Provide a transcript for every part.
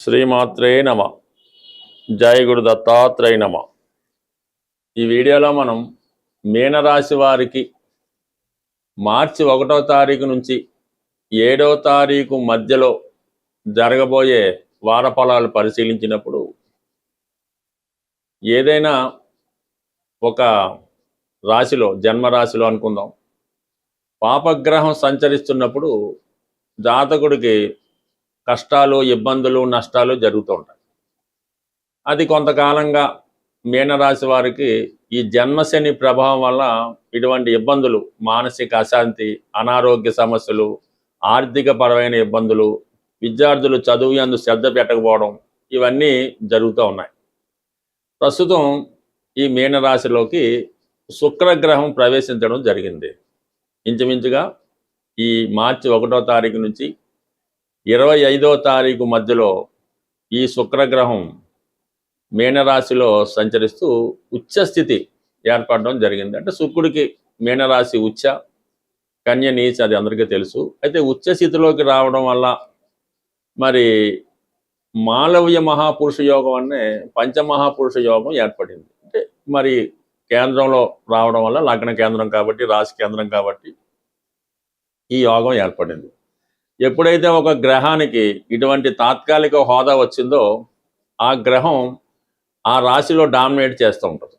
శ్రీమాత్రే నమ. జై గురు దత్తాత్రేయ నమ. ఈ వీడియోలో మనం మీనరాశి వారికి మార్చి 1వ తారీఖు నుంచి 7వ తారీఖు మధ్యలో జరగబోయే వార ఫలాలు పరిశీలించినప్పుడు ఏదైనా ఒక రాశిలో జన్మరాశిలో అనుకుందాం, పాపగ్రహం సంచరిస్తున్నప్పుడు జాతకుడికి కష్టాలు, ఇబ్బందులు, నష్టాలు జరుగుతూ ఉంటాయి. అది కొంతకాలంగా మీనరాశి వారికి ఈ జన్మశని ప్రభావం వల్ల ఇటువంటి ఇబ్బందులు, మానసిక అశాంతి, అనారోగ్య సమస్యలు, ఆర్థిక పరమైన ఇబ్బందులు, విద్యార్థులు చదువు యందు శ్రద్ధ పెట్టకపోవడం, ఇవన్నీ జరుగుతూ ఉన్నాయి. ప్రస్తుతం ఈ మీనరాశిలోకి శుక్రగ్రహం ప్రవేశించడం జరిగింది. ఇంచుమించుగా ఈ మార్చి 1వ తారీఖు నుంచి 25వ తారీఖు మధ్యలో ఈ శుక్రగ్రహం మీనరాశిలో సంచరిస్తూ ఉచ్చస్థితి ఏర్పడడం జరిగింది. అంటే శుక్రుడికి మీనరాశి ఉచ్చ, కన్య నీచ, అది అందరికీ తెలుసు. అయితే ఉచ్చస్థితిలోకి రావడం వల్ల మరి మాలవ్య మహాపురుష యోగం అనే పంచమహాపురుష యోగం ఏర్పడింది. అంటే మరి కేంద్రంలో రావడం వల్ల, లగ్న కేంద్రం కాబట్టి, రాశి కేంద్రం కాబట్టి ఈ యోగం ఏర్పడింది. ఎప్పుడైతే ఒక గ్రహానికి ఇటువంటి తాత్కాలిక హోదా వచ్చిందో ఆ గ్రహం ఆ రాశిలో డామినేట్ చేస్తూ ఉంటుంది.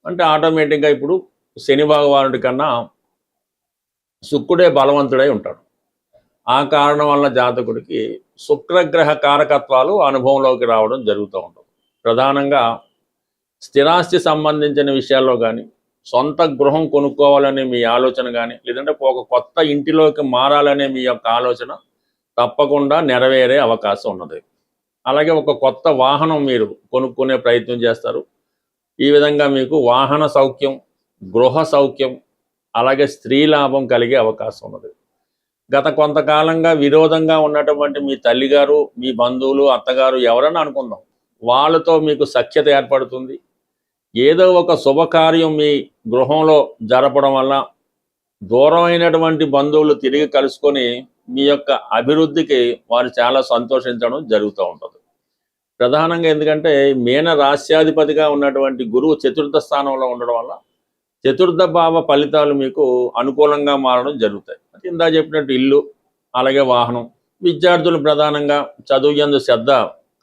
అంటే ఆటోమేటిక్గా ఇప్పుడు శని భగవానుడి కన్నా శుక్రుడే బలవంతుడై ఉంటాడు. ఆ కారణం వల్ల జాతకుడికి శుక్రగ్రహ కారకత్వాలు అనుభవంలోకి రావడం జరుగుతూ ఉంటుంది. ప్రధానంగా స్థిరాస్తి సంబంధించిన విషయాల్లో కానీ, సొంత గృహం కొనుక్కోవాలనే మీ ఆలోచన కానీ, లేదంటే ఒక కొత్త ఇంటిలోకి మారాలనే మీ యొక్క ఆలోచన తప్పకుండా నెరవేరే అవకాశం ఉన్నది. అలాగే ఒక కొత్త వాహనం మీరు కొనుక్కునే ప్రయత్నం చేస్తారు. ఈ విధంగా మీకు వాహన సౌఖ్యం, గృహ సౌఖ్యం, అలాగే స్త్రీ లాభం కలిగే అవకాశం ఉన్నది. గత కొంతకాలంగా విరోధంగా ఉన్నటువంటి మీ తల్లిగారు, మీ బంధువులు, అత్తగారు ఎవరన్నా అనుకుందాం, వాళ్ళతో మీకు సఖ్యత ఏర్పడుతుంది. ఏదో ఒక శుభకార్యం మీ గృహంలో జరపడం వల్ల దూరమైనటువంటి బంధువులు తిరిగి కలుసుకొని మీ యొక్క అభివృద్ధికి వారు చాలా సంతోషించడం జరుగుతూ ఉంటుంది. ప్రధానంగా ఎందుకంటే మీన రాశ్యాధిపతిగా ఉన్నటువంటి గురువు చతుర్థ స్థానంలో ఉండడం వల్ల చతుర్థ భావ ఫలితాలు మీకు అనుకూలంగా మారడం జరుగుతాయి. అది ఇందా చెప్పినట్టు ఇల్లు, అలాగే వాహనం. విద్యార్థులు ప్రధానంగా చదువు యందు శ్రద్ధ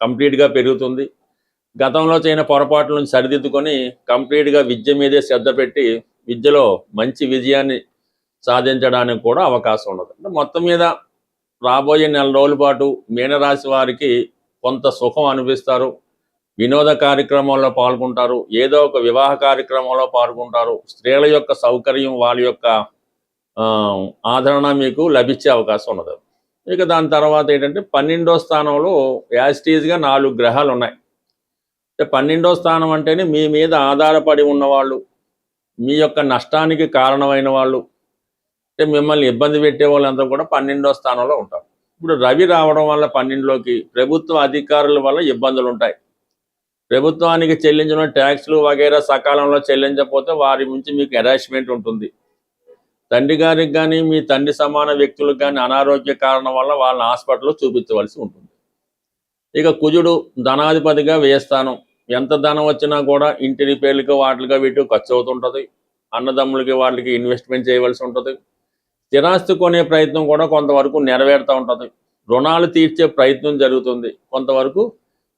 కంప్లీట్గా పెరుగుతుంది. గతంలో చేయని పొరపాట్ల నుంచి సరిదిద్దుకొని కంప్లీట్గా విద్య మీదే శ్రద్ధ పెట్టి విద్యలో మంచి విజయాన్ని సాధించడానికి కూడా అవకాశం ఉండదు. అంటే మొత్తం మీద రాబోయే నెల రోజుల పాటు మీనరాశి వారికి కొంత సుఖం అనిపిస్తారు. వినోద కార్యక్రమాల్లో పాల్గొంటారు, ఏదో ఒక వివాహ కార్యక్రమంలో పాల్గొంటారు. స్త్రీల యొక్క సౌకర్యం, వాళ్ళ యొక్క ఆదరణ మీకు లభించే అవకాశం ఉన్నది. ఇక దాని తర్వాత ఏంటంటే 12వ స్థానంలో యాజిటీజ్గా 4 గ్రహాలు ఉన్నాయి. అంటే 12వ స్థానం అంటేనే మీ మీద ఆధారపడి ఉన్నవాళ్ళు, మీ యొక్క నష్టానికి కారణమైన వాళ్ళు, అంటే మిమ్మల్ని ఇబ్బంది పెట్టే వాళ్ళంతా కూడా 12వ స్థానంలో ఉంటారు. ఇప్పుడు రవి రావడం వల్ల 12లోకి ప్రభుత్వ అధికారుల వల్ల ఇబ్బందులు ఉంటాయి. ప్రభుత్వానికి చెల్లించిన ట్యాక్స్లు వగైరా సకాలంలో చెల్లించకపోతే వారి నుంచి మీకు హెరాస్మెంట్ ఉంటుంది. తండ్రి గారికి కానీ, మీ తండ్రి సమాన వ్యక్తులకు కానీ అనారోగ్య కారణం వల్ల వాళ్ళని హాస్పిటల్లో చూపించవలసి ఉంటుంది. ఇక కుజుడు ధనాధిపతిగా వ్యయస్థానం, ఎంత ధనం వచ్చినా కూడా ఇంటి రిపేర్లకి, వాటిగా వీటికి ఖర్చు అవుతుంటుంది. అన్నదమ్ములకి వాళ్ళకి ఇన్వెస్ట్మెంట్ చేయవలసి ఉంటుంది. స్థిరాస్తి కొనే ప్రయత్నం కూడా కొంతవరకు నెరవేరుతూ ఉంటుంది. రుణాలు తీర్చే ప్రయత్నం జరుగుతుంది. కొంతవరకు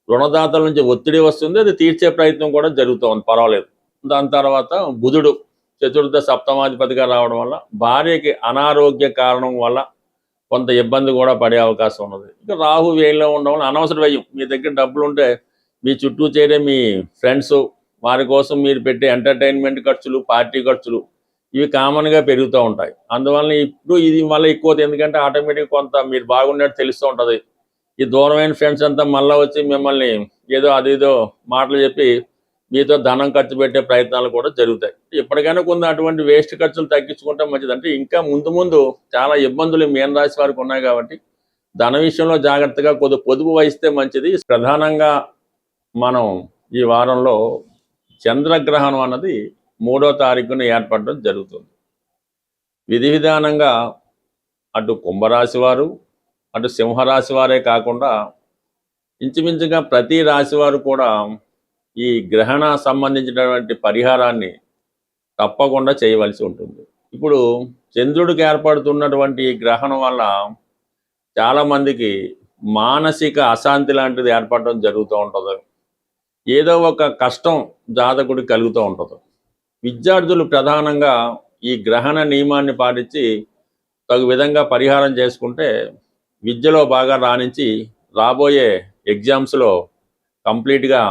రుణదాతల నుంచి ఒత్తిడి వస్తుంది, అది తీర్చే ప్రయత్నం కూడా జరుగుతూ ఉంది, పర్వాలేదు. దాని తర్వాత బుధుడు చతుర్థ సప్తమాధిపతిగా రావడం వల్ల భార్యకి అనారోగ్య కారణం వల్ల కొంత ఇబ్బంది కూడా పడే అవకాశం ఉన్నది. ఇక రాహు వ్యయంలో ఉండడం వల్ల అనవసర వ్యయం. మీ దగ్గర డబ్బులు ఉంటే మీ చుట్టూ చేరే మీ ఫ్రెండ్స్, వారి కోసం మీరు పెట్టే ఎంటర్టైన్మెంట్ ఖర్చులు, పార్టీ ఖర్చులు, ఇవి కామన్గా పెరుగుతూ ఉంటాయి. అందువల్ల ఇప్పుడు ఇది మళ్ళీ ఎక్కువ, ఎందుకంటే ఆటోమేటిక్గా కొంత మీరు బాగున్నట్టు తెలుస్తూ ఉంటుంది. ఈ దూరమైన ఫ్రెండ్స్ అంతా మళ్ళీ వచ్చి మిమ్మల్ని ఏదో అదేదో మాటలు చెప్పి మీతో ధనం ఖర్చు పెట్టే ప్రయత్నాలు కూడా జరుగుతాయి. ఎప్పటికైనా కొన్ని అటువంటి వేస్ట్ ఖర్చులు తగ్గించుకుంటే మంచిది. అంటే ఇంకా ముందు ముందు చాలా ఇబ్బందులు మీనరాశి వారికి ఉన్నాయి కాబట్టి ధన విషయంలో జాగ్రత్తగా పొదుపు వహిస్తే మంచిది. ప్రధానంగా మనం ఈ వారంలో చంద్రగ్రహణం అన్నది 3వ తారీఖున ఏర్పడడం జరుగుతుంది. విధి విధానంగా అటు కుంభరాశి వారు, అటు సింహరాశి వారే కాకుండా ఇంచుమించుగా ప్రతి రాశి వారు కూడా ఈ గ్రహణ సంబంధించినటువంటి పరిహారాన్ని తప్పకుండా చేయవలసి ఉంటుంది. ఇప్పుడు చంద్రుడికి ఏర్పడుతున్నటువంటి ఈ గ్రహణం వల్ల చాలామందికి మానసిక అశాంతి లాంటిది ఏర్పడడం జరుగుతూ ఉంటుంది. ఏదో ఒక కష్టం జాతకుడికి కలుగుతూ ఉంటుంది. విద్యార్థులు ప్రధానంగా ఈ గ్రహణ నియమాన్ని పాటించి తగు విధంగా పరిహారం చేసుకుంటే విద్యలో బాగా రాణించి రాబోయే ఎగ్జామ్స్లో కంప్లీట్గా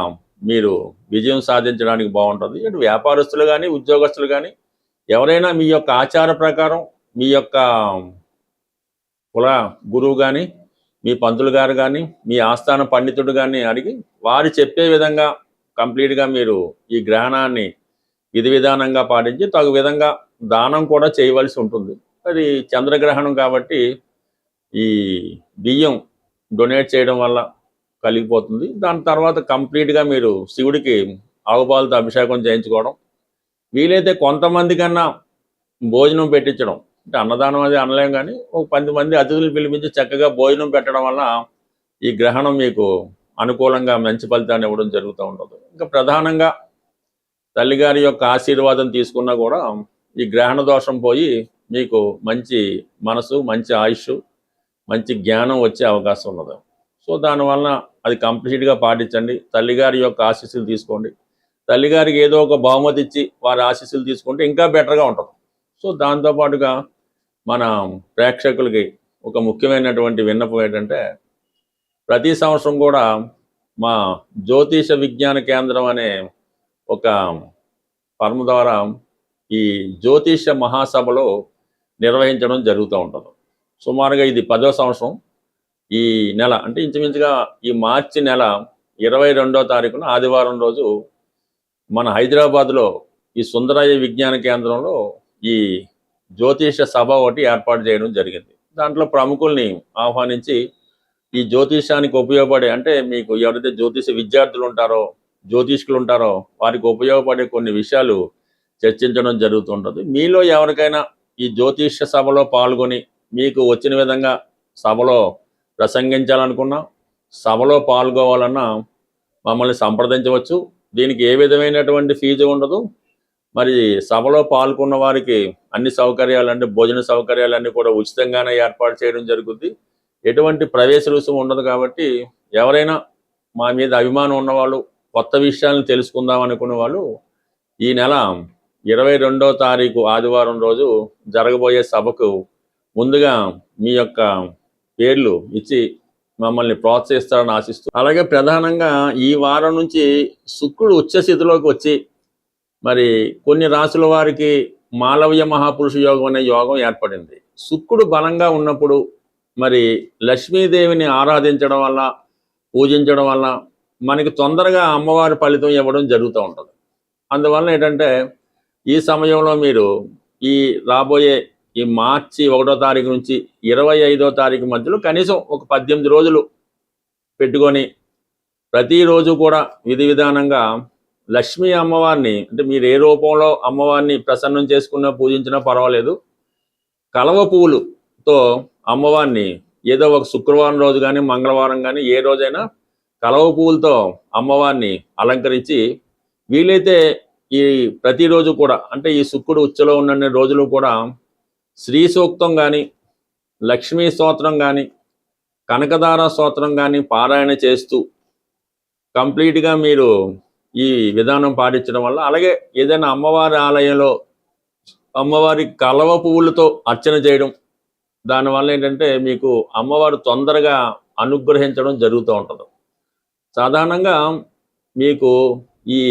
మీరు విజయం సాధించడానికి బాగుంటుంది. ఇటు వ్యాపారస్తులు కానీ ఉద్యోగస్తులు కానీ ఎవరైనా మీ యొక్క ఆచార ప్రకారం మీ యొక్క కుల గురువు కానీ మీ పంతులు గారు కానీ మీ ఆస్థాన పండితుడు కానీ అడిగి వారు చెప్పే విధంగా కంప్లీట్గా మీరు ఈ గ్రహణాన్ని విధి విధానంగా పాటించి తగు విధంగా దానం కూడా చేయవలసి ఉంటుంది. అది చంద్రగ్రహణం కాబట్టి ఈ బియ్యం డొనేట్ చేయడం వల్ల కలిగిపోతుంది. దాని తర్వాత కంప్లీట్గా మీరు శివుడికి ఆవుపాలతో అభిషేకం చేయించుకోవడం, వీలైతే కొంతమంది కన్నా భోజనం పెట్టించడం, అంటే అన్నదానం అది అనలేం కానీ ఒక 10 మంది అతిథులు పిలిపించి చక్కగా భోజనం పెట్టడం వల్ల ఈ గ్రహణం మీకు అనుకూలంగా మంచి ఫలితాన్ని ఇవ్వడం జరుగుతూ ఉంటుంది. ఇంకా ప్రధానంగా తల్లిగారి యొక్క ఆశీర్వాదం తీసుకున్నా కూడా ఈ గ్రహణ దోషం పోయి మీకు మంచి మనసు, మంచి ఆయుష్, మంచి జ్ఞానం వచ్చే అవకాశం ఉన్నది. సో దానివల్ల అది కంప్లీట్గా పాటించండి. తల్లిగారి యొక్క ఆశీస్సులు తీసుకోండి. తల్లిగారికి ఏదో ఒక బహుమతి ఇచ్చి వారి ఆశీస్సులు తీసుకుంటే ఇంకా బెటర్గా ఉంటుంది. సో దాంతోపాటుగా మన ప్రేక్షకులకి ఒక ముఖ్యమైనటువంటి విన్నపం ఏంటంటే, ప్రతి సంవత్సరం కూడా మా జ్యోతిష విజ్ఞాన కేంద్రం అనే ఒక ఫర్మ్ ద్వారా ఈ జ్యోతిష మహాసభలో నిర్వహించడం జరుగుతూ ఉంటుంది. సుమారుగా ఇది 10వ సంవత్సరం. ఈ నెల అంటే ఇంచుమించుగా ఈ మార్చి నెల 22వ తారీఖున ఆదివారం రోజు మన హైదరాబాద్లో ఈ సుందరయ్య విజ్ఞాన కేంద్రంలో ఈ జ్యోతిష సభ ఒకటి ఏర్పాటు చేయడం జరిగింది. దాంట్లో ప్రముఖుల్ని ఆహ్వానించి ఈ జ్యోతిషానికి ఉపయోగపడే, అంటే మీకు ఎవరైతే జ్యోతిష విద్యార్థులు ఉంటారో, జ్యోతిష్కులు ఉంటారో వారికి ఉపయోగపడే కొన్ని విషయాలు చర్చించడం జరుగుతుంటుంది. మీలో ఎవరికైనా ఈ జ్యోతిష సభలో పాల్గొని మీకు వచ్చిన విధంగా సభలో ప్రసంగించాలనుకున్నా, సభలో పాల్గొవాలన్నా మమ్మల్ని సంప్రదించవచ్చు. దీనికి ఏ విధమైనటువంటి ఫీజు ఉండదు. మరి సభలో పాల్గొన్న వారికి అన్ని సౌకర్యాలు, అంటే భోజన సౌకర్యాలన్నీ కూడా ఉచితంగానే ఏర్పాటు చేయడం జరుగుతుంది. ఎటువంటి ప్రవేశ రుసుము ఉండదు. కాబట్టి ఎవరైనా మా మీద అభిమానం ఉన్నవాళ్ళు, కొత్త విషయాలను తెలుసుకుందాం అనుకునే వాళ్ళు ఈ నెల 22వ తారీఖు ఆదివారం రోజు జరగబోయే సభకు ముందుగా మీ యొక్క పేర్లు ఇచ్చి మమ్మల్ని ప్రోత్సహిస్తారని ఆశిస్తూ, అలాగే ప్రధానంగా ఈ వారం నుంచి శుక్రుడు ఉచ్చస్థితిలోకి వచ్చి మరి కొన్ని రాశుల వారికి మాలవ్య మహాపురుష యోగం అనే యోగం ఏర్పడింది. శుక్రుడు బలంగా ఉన్నప్పుడు మరి లక్ష్మీదేవిని ఆరాధించడం వల్ల, పూజించడం వల్ల మనకి తొందరగా అమ్మవారి ఫలితం ఇవ్వడం జరుగుతూ ఉంటుంది. అందువల్ల ఏంటంటే ఈ సమయంలో మీరు ఈ రాబోయే ఈ మార్చి 1వ తారీఖు నుంచి 25వ తారీఖు మధ్యలో కనీసం ఒక 18 రోజులు పెట్టుకొని ప్రతిరోజు కూడా విధి విధానంగా లక్ష్మీ అమ్మవారిని, అంటే మీరు ఏ రూపంలో అమ్మవారిని ప్రసన్నం చేసుకున్నా పూజించినా పర్వాలేదు, కలవ పువ్వులతో అమ్మవారిని ఏదో ఒక శుక్రవారం రోజు కానీ మంగళవారం కానీ ఏ రోజైనా కలవ పువ్వులతో అమ్మవారిని అలంకరించి వీలైతే ఈ ప్రతిరోజు కూడా, అంటే ఈ శుక్రుడు ఉచ్చలో ఉన్న రోజులు కూడా శ్రీ సూక్తం కానీ, లక్ష్మీ స్తోత్రం కానీ, కనకదార స్తోత్రం కానీ పారాయణ చేస్తూ కంప్లీట్గా మీరు ఈ విధానం పాటించడం వల్ల, అలాగే ఏదైనా అమ్మవారి ఆలయంలో అమ్మవారి కలవ పువ్వులతో అర్చన చేయడం, దానివల్ల ఏంటంటే మీకు అమ్మవారు తొందరగా అనుగ్రహించడం జరుగుతూ ఉంటుంది. సాధారణంగా మీకు ఈ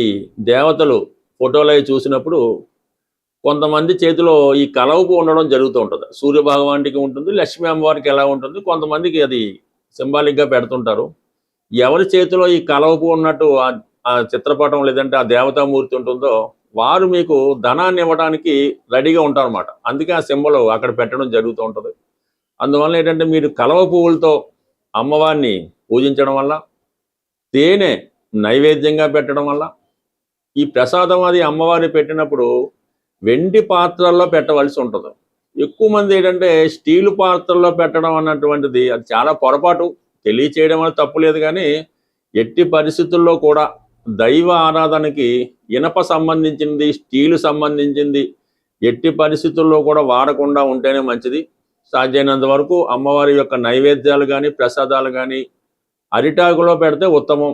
దేవతలు ఫోటోలు అవి చూసినప్పుడు కొంతమంది చేతిలో ఈ కలవ పువ్వు ఉండడం జరుగుతూ ఉంటుంది. సూర్య భగవానికి ఉంటుంది, లక్ష్మీ అమ్మవారికి ఎలా ఉంటుంది, కొంతమందికి అది సింబాలిక్గా పెడుతుంటారు. ఎవరి చేతిలో ఈ కలవ పువ్వు ఉన్నట్టు ఆ చిత్రపటం లేదంటే ఆ దేవతామూర్తి ఉంటుందో వారు మీకు ధనాన్ని ఇవ్వడానికి రెడీగా ఉంటారు అన్నమాట. అందుకే ఆ సింబల్ అక్కడ పెట్టడం జరుగుతూ ఉంటుంది. అందువల్ల ఏంటంటే మీరు కలవ పువ్వులతో అమ్మవారిని పూజించడం వల్ల, తేనె నైవేద్యంగా పెట్టడం వల్ల, ఈ ప్రసాదం అది అమ్మవారిని పెట్టినప్పుడు వెండి పాత్రల్లో పెట్టవలసి ఉంటుంది. ఎక్కువ మంది ఏంటంటే స్టీలు పాత్రల్లో పెట్టడం అన్నటువంటిది అది చాలా పొరపాటు. తెలియచేయడం వల్ల తప్పులేదు, కానీ ఎట్టి పరిస్థితుల్లో కూడా దైవ ఆరాధనకి ఇనప సంబంధించింది, స్టీలు సంబంధించింది ఎట్టి పరిస్థితుల్లో కూడా వాడకుండా ఉంటేనే మంచిది. సాధ్యమైనంత వరకు అమ్మవారి యొక్క నైవేద్యాలు కానీ ప్రసాదాలు కానీ అరిటాకులో పెడితే ఉత్తమం,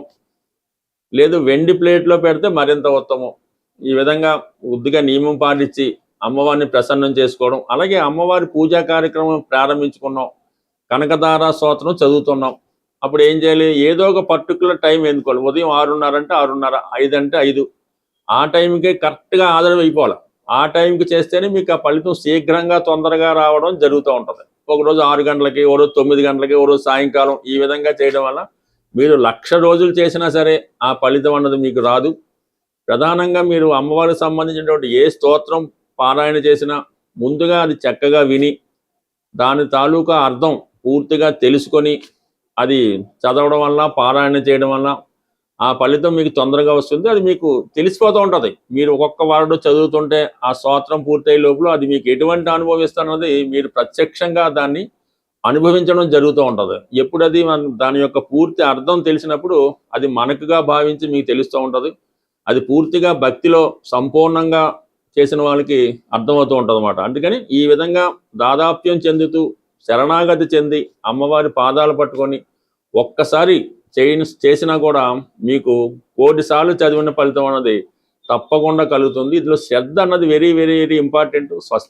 లేదు వెండి ప్లేట్లో పెడితే మరింత ఉత్తమం. ఈ విధంగా బుద్ధిగా నియమం పాటించి అమ్మవారిని ప్రసన్నం చేసుకోవడం. అలాగే అమ్మవారి పూజా కార్యక్రమం ప్రారంభించుకున్నాం, కనకదార స్తోత్రం చదువుతున్నాం, అప్పుడు ఏం చేయాలి, ఏదో ఒక పర్టికులర్ టైం ఎన్నుకోవాలి. ఉదయం 6:30 అంటే 6:30, 5 అంటే 5, ఆ టైంకే కరెక్ట్గా హాజరు అయిపోవాలి. ఆ టైంకి చేస్తేనే మీకు ఆ ఫలితం శీఘ్రంగా తొందరగా రావడం జరుగుతూ ఉంటుంది. ఒకరోజు 6 గంటలకి, ఓ రోజు 9 గంటలకి, ఓ రోజు సాయంకాలం, ఈ విధంగా చేయడం వల్ల మీరు 1,00,000 రోజులు చేసినా సరే ఆ ఫలితం అన్నది మీకు రాదు. ప్రధానంగా మీరు అమ్మవారికి సంబంధించినటువంటి ఏ స్తోత్రం పారాయణ చేసినా ముందుగా అది చక్కగా విని దాని తాలూకా అర్థం పూర్తిగా తెలుసుకొని అది చదవడం వల్ల, పారాయణ చేయడం వల్ల ఆ ఫలితం మీకు తొందరగా వస్తుంది. అది మీకు తెలిసిపోతూ ఉంటుంది. మీరు ఒక్కొక్క వాడు చదువుతుంటే ఆ స్తోత్రం పూర్తయ్యే లోపల అది మీకు ఎటువంటి అనుభవిస్తున్నది మీరు ప్రత్యక్షంగా దాన్ని అనుభవించడం జరుగుతూ ఉంటుంది. ఎప్పుడు అది దాని యొక్క పూర్తి అర్థం తెలిసినప్పుడు అది మనకుగా భావించి మీకు తెలుస్తూ ఉంటుంది. అది పూర్తిగా భక్తిలో సంపూర్ణంగా చేసిన వాళ్ళకి అర్థమవుతూ ఉంటుంది అన్నమాట. అందుకని ఈ విధంగా దాదాప్యం చెందుతూ శరణాగతి చెంది అమ్మవారి పాదాలు పట్టుకొని ఒక్కసారి చేసినా కూడా మీకు 1,000 సార్లు చదివిన ఫలితం అన్నది తప్పకుండా కలుగుతుంది. ఇందులో శ్రద్ధ అన్నది వెరీ వెరీ వెరీ ఇంపార్టెంట్. స్వస్తి.